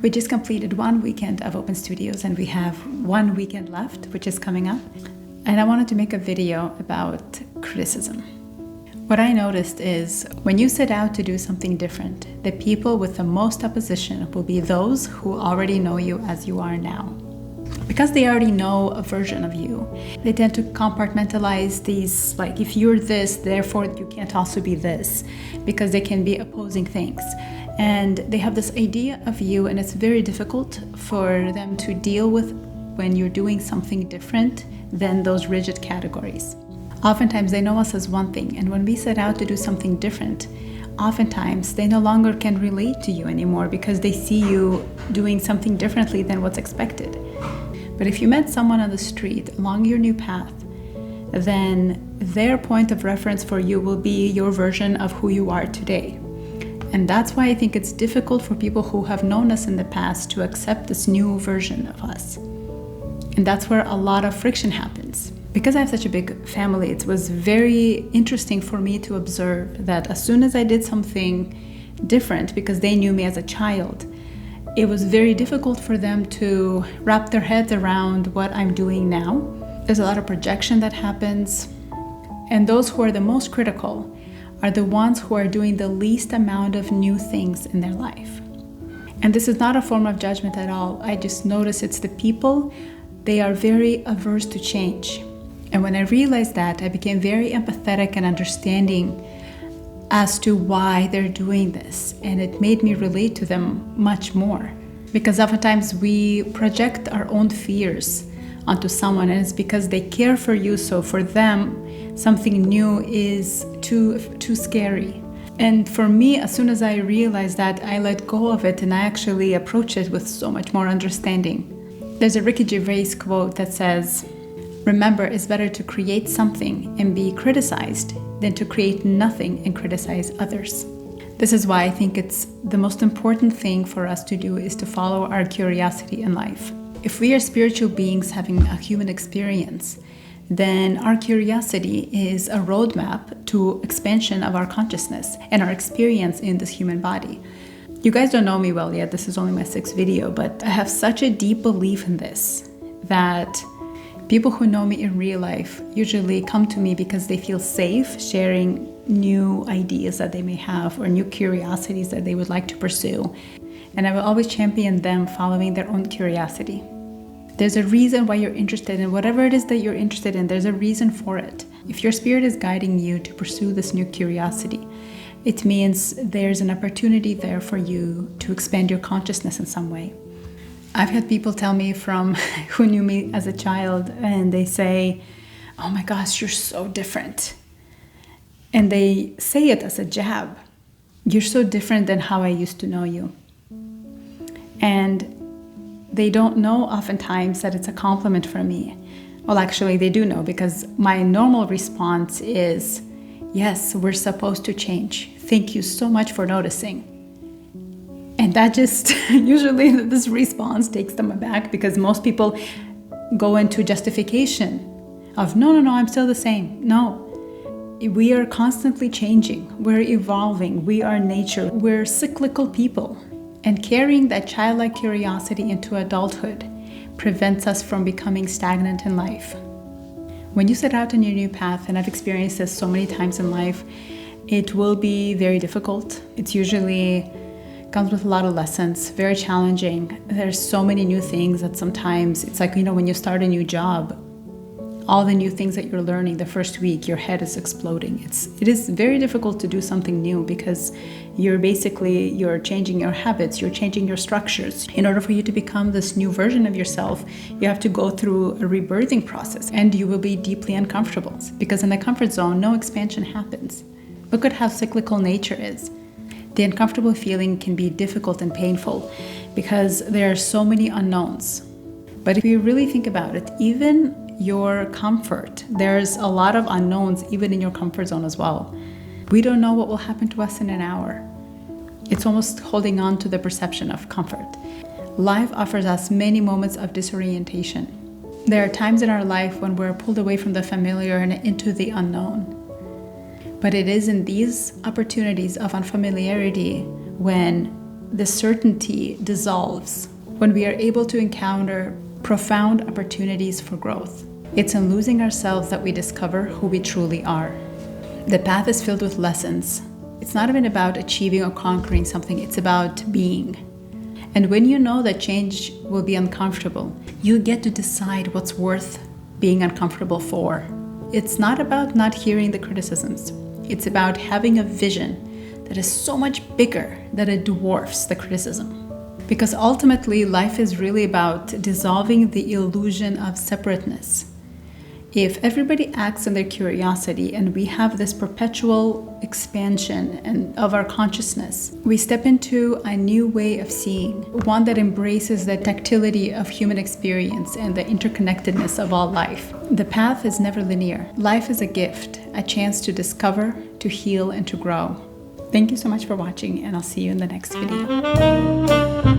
We just completed one weekend of open studios and we have one weekend left, which is coming up. And I wanted to make a video about criticism. What I noticed is when you set out to do something different, the people with the most opposition will be those who already know you as you are now. Because they already know a version of you, they tend to compartmentalize these, like if you're this, therefore you can't also be this, because they can be opposing things. And they have this idea of you, and it's very difficult for them to deal with when you're doing something different than those rigid categories. Oftentimes they know us as one thing, and when we set out to do something different, oftentimes they no longer can relate to you anymore because they see you doing something differently than what's expected. But if you met someone on the street along your new path, then their point of reference for you will be your version of who you are today. And that's why I think it's difficult for people who have known us in the past to accept this new version of us. And that's where a lot of friction happens. Because I have such a big family, it was very interesting for me to observe that as soon as I did something different, because they knew me as a child, it was very difficult for them to wrap their heads around what I'm doing now. There's a lot of projection that happens. And those who are the most critical are the ones who are doing the least amount of new things in their life. And this is not a form of judgment at all. I just notice it's the people, they are very averse to change. And when I realized that, I became very empathetic and understanding as to why they're doing this. And it made me relate to them much more. Because oftentimes we project our own fears onto someone, and it's because they care for you, so for them, something new is too scary. And for me, as soon as I realized that, I let go of it and I actually approach it with so much more understanding. There's a Ricky Gervais quote that says, "Remember, it's better to create something and be criticized than to create nothing and criticize others." This is why I think it's the most important thing for us to do is to follow our curiosity in life. If we are spiritual beings having a human experience, then our curiosity is a roadmap to expansion of our consciousness and our experience in this human body. You guys don't know me well yet, this is only my 6th video, but I have such a deep belief in this that people who know me in real life usually come to me because they feel safe sharing new ideas that they may have or new curiosities that they would like to pursue. And I will always champion them following their own curiosity. There's a reason why you're interested in whatever it is that you're interested in. There's a reason for it. If your spirit is guiding you to pursue this new curiosity, it means there's an opportunity there for you to expand your consciousness in some way. I've had people tell me from who knew me as a child, and they say, "Oh my gosh, you're so different." And they say it as a jab. "You're so different than how I used to know you." And they don't know oftentimes that it's a compliment from me. Well, actually they do know, because my normal response is, "Yes, we're supposed to change. Thank you so much for noticing." And that just, usually this response takes them aback, because most people go into justification of, no, I'm still the same. No, we are constantly changing. We're evolving. We are nature. We're cyclical people. And carrying that childlike curiosity into adulthood prevents us from becoming stagnant in life. When you set out on your new path, and I've experienced this so many times in life, it will be very difficult. It's usually comes with a lot of lessons, very challenging. There's so many new things that sometimes it's like, when you start a new job, all the new things that you're learning the first week, your head is exploding. It is very difficult to do something new because you're changing your habits, you're changing your structures. In order for you to become this new version of yourself, you have to go through a rebirthing process, and you will be deeply uncomfortable because in the comfort zone, no expansion happens. Look at how cyclical nature is. The uncomfortable feeling can be difficult and painful because there are so many unknowns. But if you really think about it, even your comfort, there's a lot of unknowns even in your comfort zone as well. We don't know what will happen to us in an hour. It's almost holding on to the perception of comfort. Life offers us many moments of disorientation. There are times in our life when we're pulled away from the familiar and into the unknown. But it is in these opportunities of unfamiliarity when the certainty dissolves when we are able to encounter profound opportunities for growth. It's in losing ourselves that we discover who we truly are. The path is filled with lessons. It's not even about achieving or conquering something, it's about being. And when you know that change will be uncomfortable, you get to decide what's worth being uncomfortable for. It's not about not hearing the criticisms. It's about having a vision that is so much bigger that it dwarfs the criticism. Because ultimately, life is really about dissolving the illusion of separateness. If everybody acts on their curiosity and we have this perpetual expansion of our consciousness, we step into a new way of seeing, one that embraces the tactility of human experience and the interconnectedness of all life. The path is never linear. Life is a gift, a chance to discover, to heal, and to grow. Thank you so much for watching, and I'll see you in the next video.